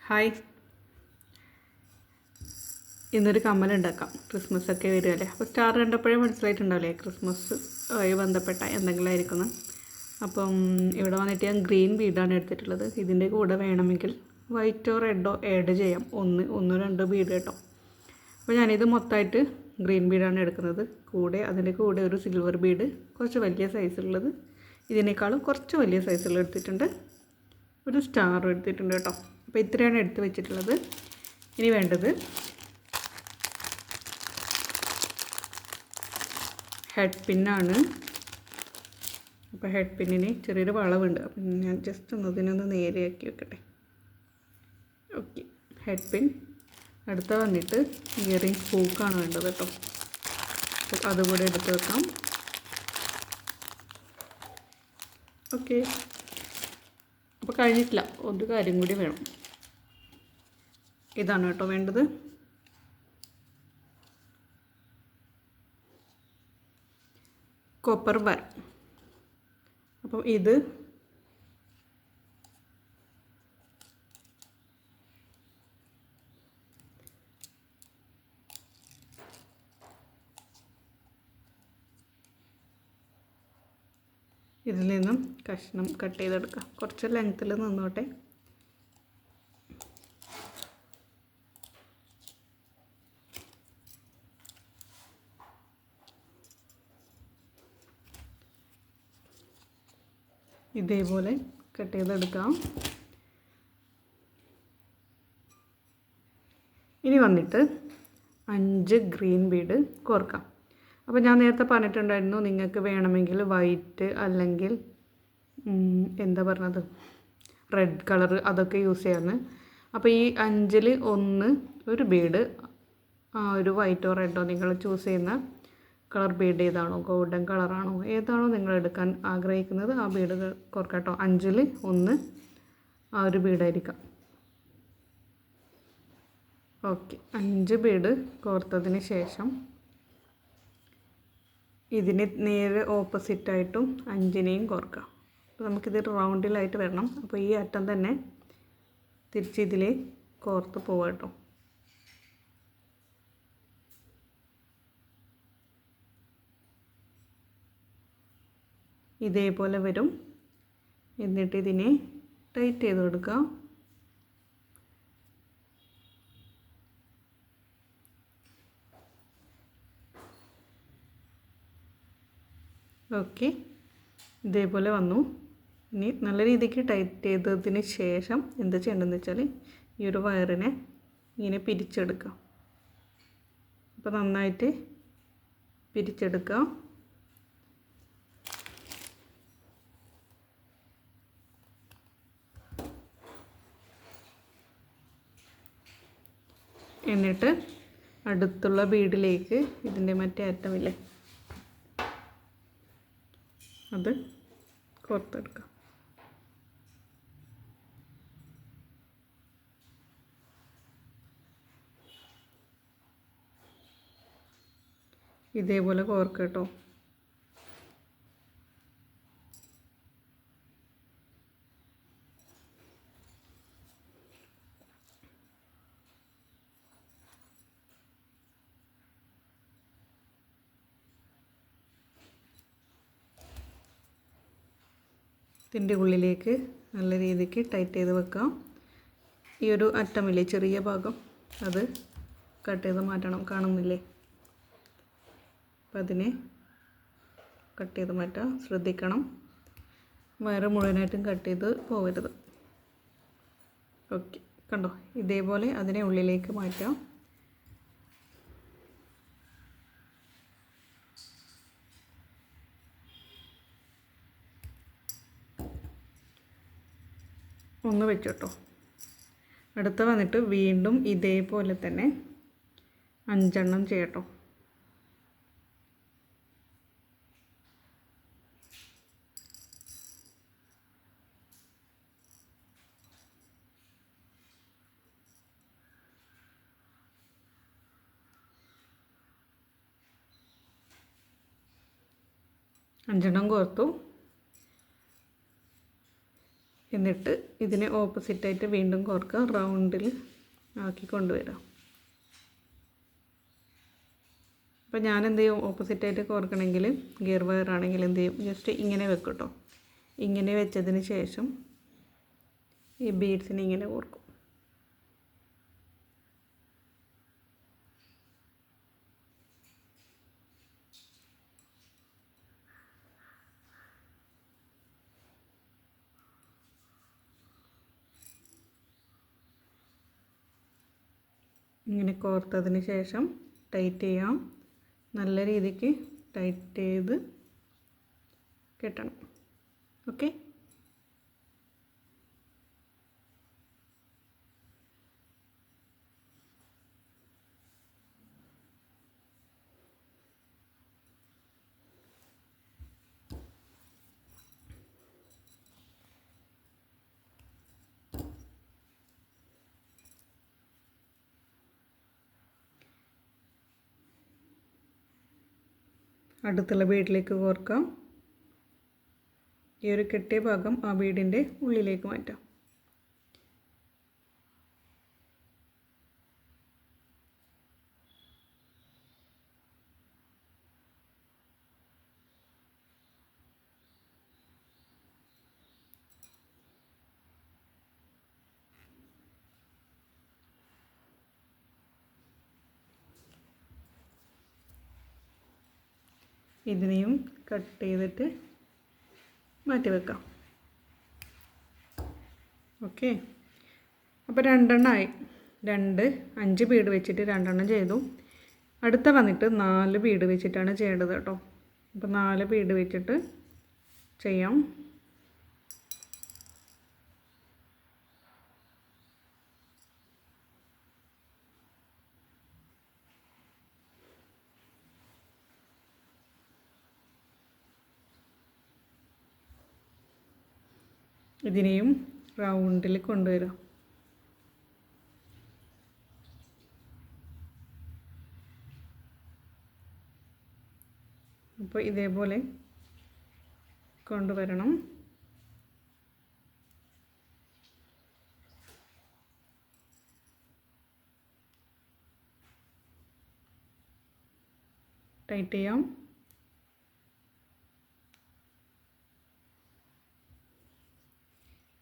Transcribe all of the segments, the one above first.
Hi, ഇന്നൊരു കമ്മലുണ്ടാക്കാം. ക്രിസ്മസൊക്കെ വരുമല്ലേ. അപ്പോൾ സ്റ്റാർ കണ്ടപ്പോഴേ മനസ്സിലായിട്ടുണ്ടാവില്ലേ ക്രിസ്മസ് ആയി ബന്ധപ്പെട്ട എന്തെങ്കിലും ആയിരിക്കുന്നു. അപ്പം ഇവിടെ വന്നിട്ട് ഞാൻ ഗ്രീൻ ബീഡാണ് എടുത്തിട്ടുള്ളത്. ഇതിൻ്റെ കൂടെ വേണമെങ്കിൽ വൈറ്റോ റെഡോ ആഡ് ചെയ്യാം. ഒന്നോ രണ്ടോ ബീഡ് കേട്ടോ. അപ്പോൾ ഞാനിത് മൊത്തമായിട്ട് ഗ്രീൻ ബീഡാണ് എടുക്കുന്നത്. അതിൻ്റെ കൂടെ ഒരു സിൽവർ ബീഡ്, കുറച്ച് വലിയ സൈസുള്ളത്, ഇതിനേക്കാളും കുറച്ച് വലിയ സൈസുള്ള എടുത്തിട്ടുണ്ട്. ഒരു സ്റ്റാർ എടുത്തിട്ടുണ്ട് കേട്ടോ. അപ്പോൾ ഇത്രയാണ് എടുത്ത് വെച്ചിട്ടുള്ളത്. ഇനി വേണ്ടത് ഹെഡ് പിന്നാണ്. അപ്പോൾ ഹെഡ് പിന്നിന് ചെറിയൊരു വളവുണ്ട്. അപ്പം ഞാൻ ജസ്റ്റ് ഇതിനൊന്ന് നേരെയാക്കി വെക്കട്ടെ. ഓക്കെ, ഹെഡ് പിൻ. അടുത്ത വന്നിട്ട് ഇയറിംഗ് ഹൂക്കാണ് വേണ്ടത് കേട്ടോ. അപ്പോൾ അതുകൂടെ എടുത്ത് വെക്കാം. ഓക്കെ, അപ്പോൾ കഴിഞ്ഞിട്ടില്ല, ഒരു കാര്യം കൂടി വേണം. ഇതാണ് കേട്ടോ വേണ്ടത്. Copper wire. അപ്പം ഇത് ഇതിൽ നിന്നും കഷ്ണം കട്ട് ചെയ്തെടുക്കാം. കുറച്ച് ലെങ്ത്തിൽ നിന്നോട്ടെ. ഇതേപോലെ കട്ട് ചെയ്തെടുക്കാം. ഇനി വന്നിട്ട് 5 ഗ്രീൻ ബീഡ് കോർക്കാം. അപ്പോൾ ഞാൻ നേരത്തെ പറഞ്ഞിട്ടുണ്ടായിരുന്നു, നിങ്ങൾക്ക് വേണമെങ്കിൽ വൈറ്റ് അല്ലെങ്കിൽ എന്താ പറഞ്ഞത് റെഡ് കളർ അതൊക്കെ യൂസ് ചെയ്യാമെന്ന്. അപ്പോൾ ഈ 5-ൽ 1 ഒരു ബീഡ് ഒരു വൈറ്റോ റെഡോ നിങ്ങൾ ചൂസ് ചെയ്യുന്ന കളർ ബീഡ് ഏതാണോ, ഗോൾഡൻ കളറാണോ, ഏതാണോ നിങ്ങൾ എടുക്കാൻ ആഗ്രഹിക്കുന്നത് ആ ബീഡ് കോർക്കാം കേട്ടോ. 5-ൽ 1 ആ ഒരു ബീഡായിരിക്കാം. ഓക്കെ, 5 ബീഡ് കോർത്തതിന് ശേഷം ഇതിന് നേരെ ഓപ്പോസിറ്റായിട്ടും 5-നെയും കോർക്കാം. അപ്പോൾ നമുക്കിത് റൗണ്ടിലായിട്ട് വരണം. അപ്പോൾ ഈ അറ്റം തന്നെ തിരിച്ച് ഇതിൽ കോർത്ത് പോവാം കേട്ടോ. ഇതേപോലെ വരും. എന്നിട്ട് ഇതിനെ ടൈറ്റ് ചെയ്ത് കൊടുക്കുക. ഓക്കെ, ഇതേപോലെ വന്നു. ഇനി നല്ല രീതിക്ക് ടൈറ്റ് ചെയ്തതിന് ശേഷം എന്താ ചെയ്യേണ്ടതെന്ന് വെച്ചാൽ ഈ ഒരു വയറിനെ ഇങ്ങനെ പിരിച്ചെടുക്കുക. അപ്പോൾ നന്നായിട്ട് പിരിച്ചെടുക്കുക. എന്നിട്ട് അടുത്തുള്ള ബീഡിലേക്ക് ഇതിൻ്റെ മറ്റേ അറ്റമില്ലേ അത് കോർത്തെടുക്കാം. ഇതേപോലെ കോർക്കുക കേട്ടോ. ഇതിൻ്റെ ഉള്ളിലേക്ക് നല്ല രീതിക്ക് ടൈറ്റ് ചെയ്ത് വെക്കാം. ഈ ഒരു അറ്റമില്ലേ ചെറിയ ഭാഗം അത് കട്ട് ചെയ്ത് മാറ്റണം. കാണുന്നില്ലേ? അപ്പം അതിനെ കട്ട് ചെയ്ത് മാറ്റാം. ശ്രദ്ധിക്കണം, വയറ് മുഴുവനായിട്ടും കട്ട് ചെയ്ത് പോകരുത്. ഓക്കെ, കണ്ടോ? ഇതേപോലെ അതിനെ ഉള്ളിലേക്ക് മാറ്റാം. ഒന്ന് വെച്ചോട്ടോ. അടുത്ത വന്നിട്ട് വീണ്ടും ഇതേപോലെ തന്നെ 5 ചെയ്യട്ടോ. അഞ്ചെണ്ണം കോർത്തു. എന്നിട്ട് ഇതിനെ ഓപ്പോസിറ്റായിട്ട് വീണ്ടും കോർക്കുക, റൗണ്ടിൽ ആക്കി കൊണ്ടുവരാം. അപ്പോൾ ഞാൻ എന്ത് ചെയ്യും, ഓപ്പോസിറ്റായിട്ട് കോർക്കണമെങ്കിൽ ഗിയർ വയർ ആണെങ്കിൽ എന്ത് ചെയ്യും, ജസ്റ്റ് ഇങ്ങനെ വെക്കും കേട്ടോ. ഇങ്ങനെ വെച്ചതിന് ശേഷം ഈ ബീഡ്സിനെ ഇങ്ങനെ കോർക്കും. ഇങ്ങനെ കോർത്തതിന് ശേഷം ടൈറ്റ് ചെയ്യാം. നല്ല രീതിക്ക് ടൈറ്റ് ചെയ്ത് കെട്ടണം. ഓക്കെ. അടുത്തുള്ള ബീഡിലേക്ക് കോർക്കാം. ഈ ഒരു കെട്ടിയ ഭാഗം ആ ബീഡിൻ്റെ ഉള്ളിലേക്ക് മാറ്റാം. ഇതിനെയും കട്ട് ചെയ്തിട്ട് മാറ്റി വെക്കാം. ഓക്കെ. അപ്പോൾ 2 എണ്ണമായി. 5 ബീഡ് വെച്ചിട്ട് 2 എണ്ണം ചെയ്തു. അടുത്ത വന്നിട്ട് 4 ബീഡ് വെച്ചിട്ടാണ് ചെയ്യേണ്ടത് കേട്ടോ. അപ്പോൾ 4 ബീഡ് വെച്ചിട്ട് ചെയ്യാം. ഇതിനെയും റൗണ്ടിൽ കൊണ്ടുവരാം. അപ്പോൾ ഇതേപോലെ കൊണ്ടുവരണം. ടൈറ്റ് ചെയ്യാം.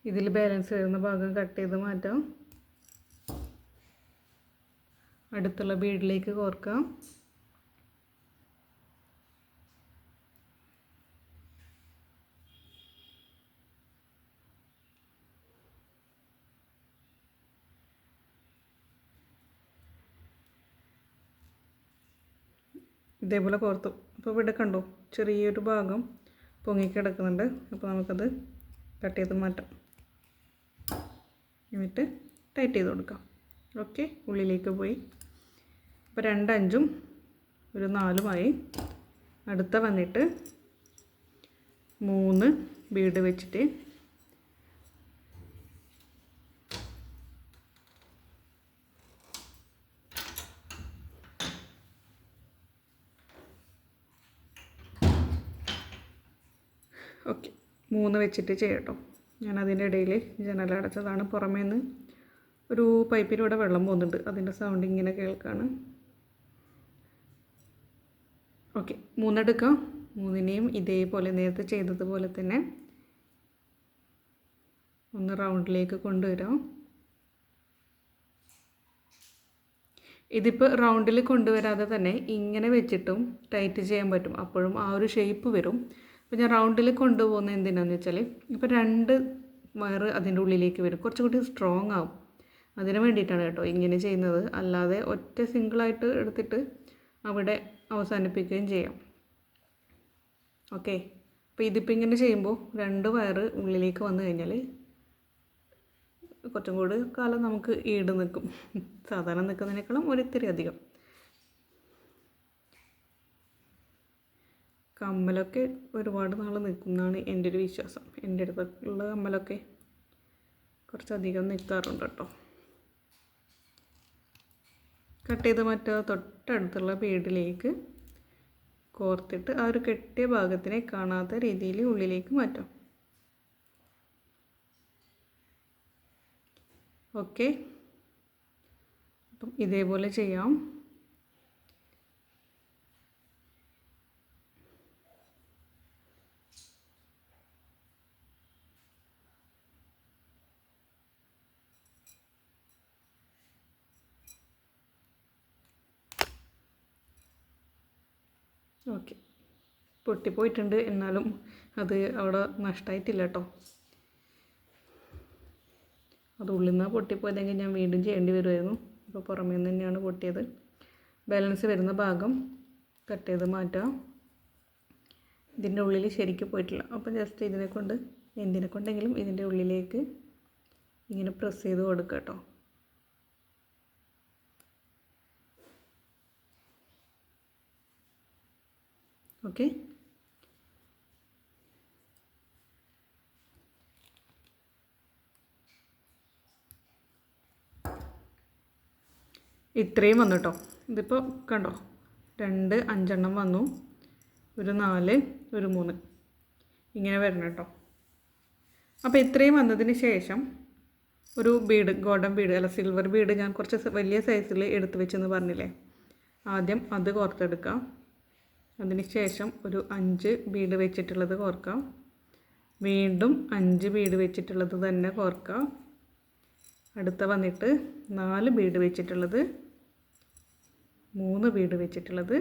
ഇതിൽ ബാലൻസ് വരുന്ന ഭാഗം കട്ട് ചെയ്ത് മാറ്റാം. അടുത്തുള്ള ബീഡിലേക്ക് കോർക്കാം. ഇതേപോലെ കോർത്തു. അപ്പോൾ ഇവിടെ കണ്ടോ, ചെറിയൊരു ഭാഗം പൊങ്ങിക്കിടക്കുന്നുണ്ട്. അപ്പോൾ നമുക്കത് കട്ട് ചെയ്ത് മാറ്റാം. എന്നിട്ട് ടൈറ്റ് ചെയ്ത് കൊടുക്കാം. ഓക്കെ. ഉള്ളിലേക്ക് പോയി. അപ്പോൾ 2 5ഉം ഒരു 4ഉമായി. അടുത്ത വന്നിട്ട് 3 ബീഡ് വെച്ചിട്ട് ഓക്കെ 3 വെച്ചിട്ട് ചെയ്യട്ടോ. ഞാൻ അതിൻ്റെ ഇടയിൽ ജനലടച്ചതാണ്. പുറമേ നിന്ന് ഒരു പൈപ്പിലൂടെ വെള്ളം പോകുന്നുണ്ട്, അതിൻ്റെ സൗണ്ട് ഇങ്ങനെ കേൾക്കാണ്. ഓക്കെ. 3 എടുക്കാം. 3നെയും ഇതേപോലെ നേരത്തെ ചെയ്തതുപോലെ തന്നെ ഒന്ന് റൗണ്ടിലേക്ക് കൊണ്ടുവരാം. ഇതിപ്പോൾ റൗണ്ടിൽ കൊണ്ടുവരാതെ തന്നെ ഇങ്ങനെ വെച്ചിട്ടും ടൈറ്റ് ചെയ്യാൻ പറ്റും. അപ്പോഴും ആ ഒരു ഷേപ്പ് വരും. അപ്പോൾ ഞാൻ റൗണ്ടിൽ കൊണ്ടുപോകുന്നത് എന്തിനാണെന്ന് വെച്ചാൽ ഇപ്പോൾ 2 വയർ അതിൻ്റെ ഉള്ളിലേക്ക് വരും, കുറച്ചുകൂടി സ്ട്രോങ് ആവും. അതിന് വേണ്ടിയിട്ടാണ് കേട്ടോ ഇങ്ങനെ ചെയ്യുന്നത്. അല്ലാതെ ഒറ്റ സിംഗിളായിട്ട് എടുത്തിട്ട് അവിടെ അവസാനിപ്പിക്കുകയും ചെയ്യാം. ഓക്കെ. അപ്പോൾ ഇതിപ്പോൾ ഇങ്ങനെ ചെയ്യുമ്പോൾ 2 വയർ ഉള്ളിലേക്ക് വന്നു കഴിഞ്ഞാൽ കുറച്ചും കൂടി കാലം നമുക്ക് ഈട് നിൽക്കും. സാധാരണ നിൽക്കുന്നതിനേക്കാളും ഒരിത്തിരി അധികം. കമ്മലൊക്കെ ഒരുപാട് നാൾ നിൽക്കുന്നതാണ് എൻ്റെ ഒരു വിശ്വാസം. എൻ്റെ അടുത്തുള്ള കമ്മലൊക്കെ കുറച്ചധികം നിൽക്കാറുണ്ട് കേട്ടോ. കട്ട് ചെയ്ത് മറ്റേ തൊട്ടടുത്തുള്ള ബീഡിലേക്ക് കോർത്തിട്ട് ആ ഒരു കെട്ടിയ ഭാഗത്തിനെ കാണാത്ത രീതിയിൽ ഉള്ളിലേക്ക് മാറ്റാം. ഓക്കെ, അപ്പം ഇതേപോലെ ചെയ്യാം. ഓക്കെ, പൊട്ടിപ്പോയിട്ടുണ്ട്, എന്നാലും അത് അവിടെ നഷ്ടമായിട്ടില്ല കേട്ടോ. അത് ഉള്ളിൽ നിന്ന് പൊട്ടിപ്പോയതെങ്കിൽ ഞാൻ വീണ്ടും ചെയ്യേണ്ടി വരുമായിരുന്നു. അപ്പോൾ പുറമേ നിന്ന് തന്നെയാണ് പൊട്ടിയത്. ബാലൻസ് വരുന്ന ഭാഗം കട്ട് ചെയ്ത് മാറ്റാം. ഇതിൻ്റെ ഉള്ളിൽ ശരിക്കും പോയിട്ടില്ല. അപ്പോൾ ജസ്റ്റ് എന്തിനെ കൊണ്ടെങ്കിലും ഇതിൻ്റെ ഉള്ളിലേക്ക് ഇങ്ങനെ പ്രസ് ചെയ്ത് കൊടുക്കുക കേട്ടോ. ഓക്കെ, ഇത്രയും വന്നു കേട്ടോ. ഇതിപ്പോൾ കണ്ടോ, 2 5 വന്നു, ഒരു 4, ഒരു 3 ഇങ്ങനെ വരണം കേട്ടോ. അപ്പോൾ ഇത്രയും വന്നതിന് ശേഷം ഒരു ബീഡ്, ഗോൾഡൻ ബീഡ് അല്ല സിൽവർ ബീഡ് ഞാൻ കുറച്ച് വലിയ സൈസിൽ എടുത്ത് വെച്ചെന്ന് പറഞ്ഞില്ലേ, ആദ്യം അത് കോർത്തെടുക്കാം. അതിന് ശേഷം ഒരു 5 ബീഡ് വെച്ചിട്ടുള്ളത് കോർക്കാം. വീണ്ടും 5 ബീഡ് വെച്ചിട്ടുള്ളത് തന്നെ കോർക്കാം. അടുത്ത വന്നിട്ട് 4 ബീഡ് വെച്ചിട്ടുള്ളത്, 3 ബീഡ് വെച്ചിട്ടുള്ളത്,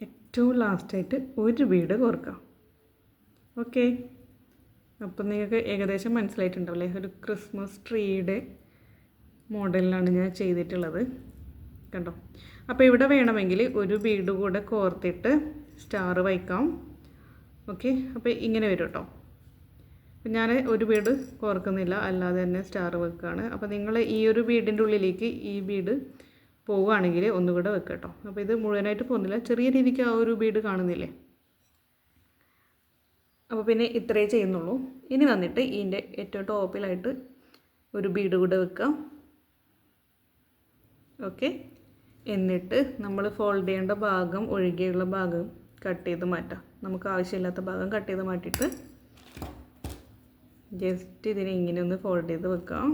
ഏറ്റവും ലാസ്റ്റായിട്ട് 1 ബീഡ് കോർക്കാം. ഓക്കെ, അപ്പം നിങ്ങൾക്ക് ഏകദേശം മനസ്സിലായിട്ടുണ്ടാവില്ലേ, ഒരു ക്രിസ്മസ് ട്രീയുടെ മോഡലിലാണ് ഞാൻ ചെയ്തിട്ടുള്ളത്. കണ്ടോ. അപ്പോൾ ഇവിടെ വേണമെങ്കിൽ 1 ബീഡ് കൂടെ കോർത്തിട്ട് സ്റ്റാർ വയ്ക്കാം. ഓക്കെ, അപ്പോൾ ഇങ്ങനെ വരും കേട്ടോ. അപ്പം ഞാൻ 1 ബീഡ് കോർക്കുന്നില്ല, അല്ലാതെ തന്നെ സ്റ്റാർ വെക്കുകയാണ്. അപ്പോൾ നിങ്ങൾ ഈ ഒരു ബീഡിൻ്റെ ഉള്ളിലേക്ക് ഈ ബീഡ് പോവുകയാണെങ്കിൽ ഒന്നുകൂടെ വെക്കുക കേട്ടോ. അപ്പോൾ ഇത് മുഴുവനായിട്ട് പോകുന്നില്ല, ചെറിയ രീതിക്ക് ആ ഒരു ബീഡ് കാണുന്നില്ലേ. അപ്പോൾ പിന്നെ ഇത്രയേ ചെയ്യുന്നുള്ളൂ. ഇനി വന്നിട്ട് ഇതിൻ്റെ ഏറ്റവും ടോപ്പിലായിട്ട് 1 ബീഡ് കൂടെ വെക്കാം. ഓക്കെ, എന്നിട്ട് നമ്മൾ ഫോൾഡ് ചെയ്യേണ്ട ഭാഗം ഒഴികെയുള്ള ഭാഗം കട്ട് ചെയ്ത് മാറ്റാം. നമുക്ക് ആവശ്യമില്ലാത്ത ഭാഗം കട്ട് ചെയ്ത് മാറ്റിയിട്ട് ജസ്റ്റ് ഇതിനെ ഇങ്ങനെ ഒന്ന് ഫോൾഡ് ചെയ്ത് വെക്കാം.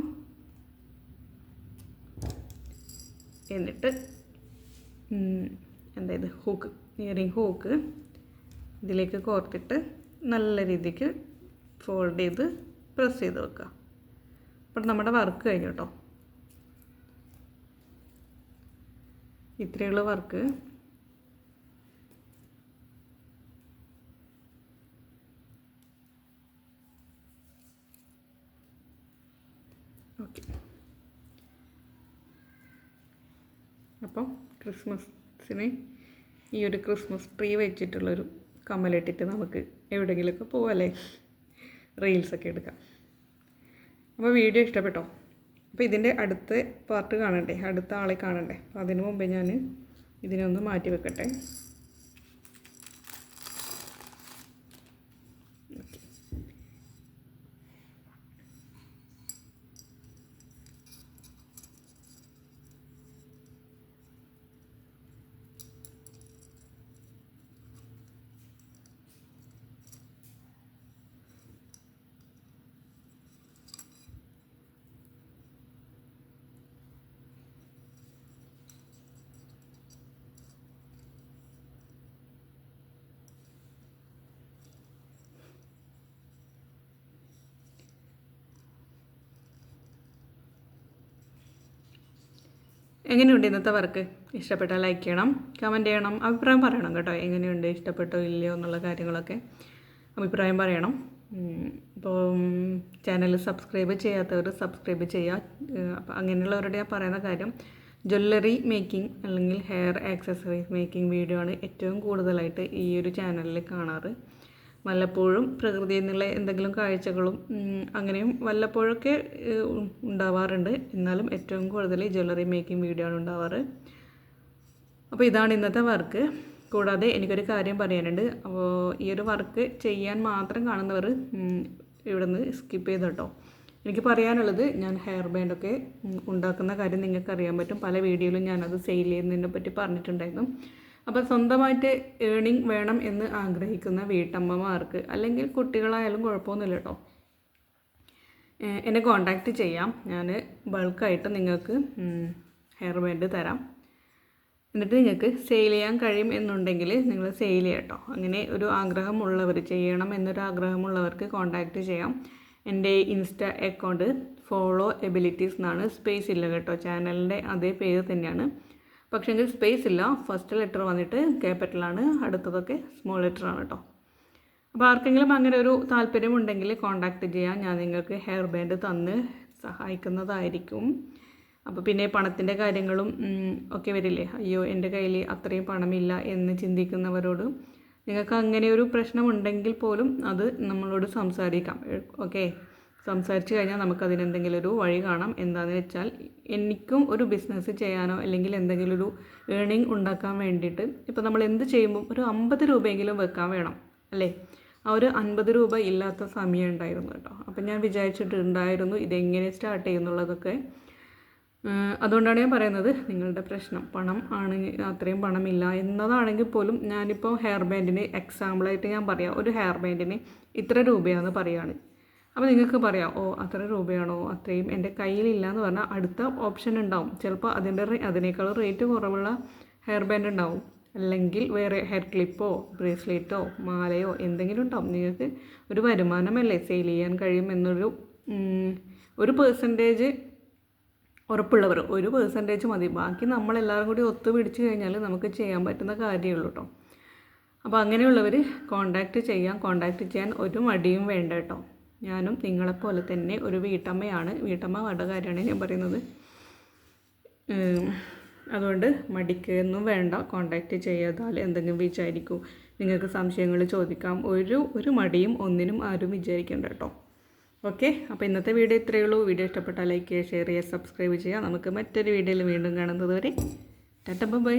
എന്നിട്ട് എന്തായത് ഹൂക്ക്, ഇയറിംഗ് ഹൂക്ക് ഇതിലേക്ക് കോർത്തിട്ട് നല്ല രീതിക്ക് ഫോൾഡ് ചെയ്ത് പ്രസ് ചെയ്ത് വെക്കുക. അപ്പോൾ നമ്മുടെ വർക്ക് കഴിഞ്ഞു കേട്ടോ. ഇത്രയുള്ള വർക്ക്. ഓക്കെ, അപ്പം ക്രിസ്മസിന് ഈ ഒരു ക്രിസ്മസ് ട്രീ വെച്ചിട്ടുള്ളൊരു കമ്മലിട്ടിട്ട് നമുക്ക് എവിടെയെങ്കിലുമൊക്കെ പോകാമല്ലേ, റീൽസൊക്കെ എടുക്കാം. അപ്പോൾ വീഡിയോ ഇഷ്ടപ്പെട്ടോ? അപ്പോൾ ഇതിൻ്റെ അടുത്ത പാർട്ട് കാണണ്ടേ, അടുത്ത ആളെ കാണണ്ടേ. അപ്പോൾ അതിന് മുമ്പേ ഞാൻ ഇതിനൊന്ന് മാറ്റി വെക്കട്ടെ. എങ്ങനെയുണ്ട് ഇന്നത്തെ വർക്ക്? ഇഷ്ടപ്പെട്ടാൽ ലൈക്ക് ചെയ്യണം, കമൻറ്റ് ചെയ്യണം, അഭിപ്രായം പറയണം കേട്ടോ. എങ്ങനെയുണ്ട്, ഇഷ്ടപ്പെട്ടോ ഇല്ലയോ എന്നുള്ള കാര്യങ്ങളൊക്കെ അഭിപ്രായം പറയണം. അപ്പോൾ ചാനൽ സബ്സ്ക്രൈബ് ചെയ്യാത്തവർ സബ്സ്ക്രൈബ് ചെയ്യുക. അപ്പോൾ അങ്ങനെയുള്ളവരുടെ ഞാൻ പറയുന്ന കാര്യം, ജ്വല്ലറി മേക്കിംഗ് അല്ലെങ്കിൽ ഹെയർ ആക്സസറീസ് മേക്കിംഗ് വീഡിയോ ആണ് ഏറ്റവും കൂടുതലായിട്ട് ഈ ഒരു ചാനലിൽ കാണാറ്. വല്ലപ്പോഴും പ്രകൃതിയിൽ നിന്നുള്ള എന്തെങ്കിലും കാഴ്ചകളും അങ്ങനെയും വല്ലപ്പോഴൊക്കെ ഉണ്ടാവാറുണ്ട്. എന്നാലും ഏറ്റവും കൂടുതൽ ജ്വല്ലറി മേക്കിംഗ് വീഡിയോ ആണ് ഉണ്ടാവാറ്. അപ്പോൾ ഇതാണ് ഇന്നത്തെ വർക്ക്. കൂടാതെ എനിക്കൊരു കാര്യം പറയാനുണ്ട്. അപ്പോൾ ഈ ഒരു വർക്ക് ചെയ്യാൻ മാത്രം കാണുന്നവർ ഇവിടെ നിന്ന് സ്കിപ്പ് ചെയ്ത് കേട്ടോ. എനിക്ക് പറയാനുള്ളത്, ഞാൻ ഹെയർ ബാൻഡൊക്കെ ഉണ്ടാക്കുന്ന കാര്യം നിങ്ങൾക്ക് അറിയാൻ പറ്റും. പല വീഡിയോയിലും ഞാനത് സെയിൽ ചെയ്യുന്നതിനെ പറ്റി പറഞ്ഞിട്ടുണ്ടായിരുന്നു. അപ്പോൾ സ്വന്തമായിട്ട് ഏണിംഗ് വേണം എന്ന് ആഗ്രഹിക്കുന്ന വീട്ടമ്മമാർക്ക് അല്ലെങ്കിൽ കുട്ടികളായാലും കുഴപ്പമൊന്നുമില്ല കേട്ടോ. എന്നെ കോൺടാക്റ്റ് ചെയ്യാം. ഞാൻ ബൾക്കായിട്ട് നിങ്ങൾക്ക് ഹെയർ ബാൻഡ് തരാം. എന്നിട്ട് നിങ്ങൾക്ക് സെയിൽ ചെയ്യാൻ കഴിയും എന്നുണ്ടെങ്കിൽ നിങ്ങൾ സെയിൽ ചെയ്യാം കേട്ടോ. അങ്ങനെ ഒരു ആഗ്രഹമുള്ളവർ, ചെയ്യണം എന്നൊരു ആഗ്രഹമുള്ളവർക്ക് കോൺടാക്റ്റ് ചെയ്യാം. എൻ്റെ ഇൻസ്റ്റ അക്കൗണ്ട് ഫോളോ എബിലിറ്റീസ് എന്നാണ്. സ്പേസ് ഇല്ല കേട്ടോ. ചാനലിൻ്റെ അതേ പേര് തന്നെയാണ്. പക്ഷേ എങ്കിൽ സ്പേസ് ഇല്ല. ഫസ്റ്റ് ലെറ്റർ വന്നിട്ട് ക്യാപിറ്റലാണ്, അടുത്തതൊക്കെ സ്മോൾ ലെറ്ററാണ് കേട്ടോ. അപ്പോൾ ആർക്കെങ്കിലും അങ്ങനെ ഒരു താല്പര്യമുണ്ടെങ്കിൽ കോൺടാക്റ്റ് ചെയ്യാം. ഞാൻ നിങ്ങൾക്ക് ഹെയർ ബാൻഡ് തന്ന് സഹായിക്കുന്നതായിരിക്കും. അപ്പോൾ പിന്നെ പണത്തിൻ്റെ കാര്യങ്ങളും ഒക്കെ വരില്ലേ. അയ്യോ എൻ്റെ കയ്യിൽ അത്രയും പണമില്ല എന്ന് ചിന്തിക്കുന്നവരോട്, നിങ്ങൾക്ക് അങ്ങനെ ഒരു പ്രശ്നമുണ്ടെങ്കിൽ പോലും അത് നമ്മളോട് സംസാരിക്കാം. ഓക്കെ, സംസാരിച്ച് കഴിഞ്ഞാൽ നമുക്കതിനെന്തെങ്കിലും ഒരു വഴി കാണാം. എന്താണെന്ന് വെച്ചാൽ എനിക്കും ഒരു ബിസിനസ് ചെയ്യാനോ അല്ലെങ്കിൽ എന്തെങ്കിലും ഒരു ഏണിങ് ഉണ്ടാക്കാൻ വേണ്ടിയിട്ട് ഇപ്പോൾ നമ്മൾ എന്ത് ചെയ്യുമ്പോൾ ഒരു 50 രൂപയെങ്കിലും വെക്കാൻ വേണം അല്ലേ. ആ ഒരു 50 രൂപ ഇല്ലാത്ത സമയം ഉണ്ടായിരുന്നു കേട്ടോ. അപ്പം ഞാൻ വിചാരിച്ചിട്ടുണ്ടായിരുന്നു ഇതെങ്ങനെ സ്റ്റാർട്ട് ചെയ്യുന്നുള്ളതൊക്കെ. അതുകൊണ്ടാണ് ഞാൻ പറയുന്നത്, നിങ്ങളുടെ പ്രശ്നം പണം ആണ്, അത്രയും പണമില്ല എന്നതാണെങ്കിൽ പോലും ഞാനിപ്പോൾ ഹെയർ ബാൻഡിന് എക്സാമ്പിളായിട്ട് ഞാൻ പറയാം. ഒരു ഹെയർ ബാൻഡിന് ഇത്ര രൂപയാണെന്ന് പറയുകയാണ്. അപ്പോൾ നിങ്ങൾക്ക് പറയാം, ഓ അത്ര രൂപയാണോ, അത്രയും എൻ്റെ കയ്യിലില്ല എന്ന് പറഞ്ഞാൽ അടുത്ത ഓപ്ഷൻ ഉണ്ടാവും. ചിലപ്പോൾ അതിനേക്കാൾ റേറ്റ് കുറവുള്ള ഹെയർ ബാൻഡ് ഉണ്ടാവും. അല്ലെങ്കിൽ വേറെ ഹെയർ ക്ലിപ്പോ ബ്രേസ്ലെറ്റോ മാലയോ എന്തെങ്കിലും ഉണ്ടാവും. നിങ്ങൾക്ക് ഒരു വരുമാനമല്ലേ, സെയിൽ ചെയ്യാൻ കഴിയും എന്നൊരു ഒരു പെർസെൻറ്റേജ് ഉറപ്പുള്ളവർ, 1% മതി. ബാക്കി നമ്മളെല്ലാവരും കൂടി ഒത്തുപിടിച്ച് കഴിഞ്ഞാൽ നമുക്ക് ചെയ്യാൻ പറ്റുന്ന കാര്യമുള്ളൂ കേട്ടോ. അപ്പോൾ അങ്ങനെയുള്ളവർ കോൺടാക്റ്റ് ചെയ്യാം. കോൺടാക്റ്റ് ചെയ്യാൻ ഒരു മടിയും വേണ്ട കേട്ടോ. ഞാനും നിങ്ങളെപ്പോലെ തന്നെ ഒരു വീട്ടമ്മയാണ്. വീട്ടമ്മ വേണ്ട കാര്യമാണ് ഞാൻ പറയുന്നത്. അതുകൊണ്ട് മടിക്കൊന്നും വേണ്ട. കോൺടാക്റ്റ് ചെയ്താൽ എന്തെങ്കിലും വിചാരിക്കൂ, നിങ്ങൾക്ക് സംശയങ്ങൾ ചോദിക്കാം. ഒരു മടിയും ഒന്നിനും ആരും വിചാരിക്കേണ്ട കേട്ടോ. ഓക്കെ, അപ്പോൾ ഇന്നത്തെ വീഡിയോ ഇത്രയേ ഉള്ളൂ. വീഡിയോ ഇഷ്ടപ്പെട്ടാൽ ലൈക്ക് ചെയ്യുക, ഷെയർ ചെയ്യുക, സബ്സ്ക്രൈബ് ചെയ്യുക. നമുക്ക് മറ്റൊരു വീഡിയോയിൽ വീണ്ടും കാണുന്നത് വരെ ടാറ്റ ബൈ.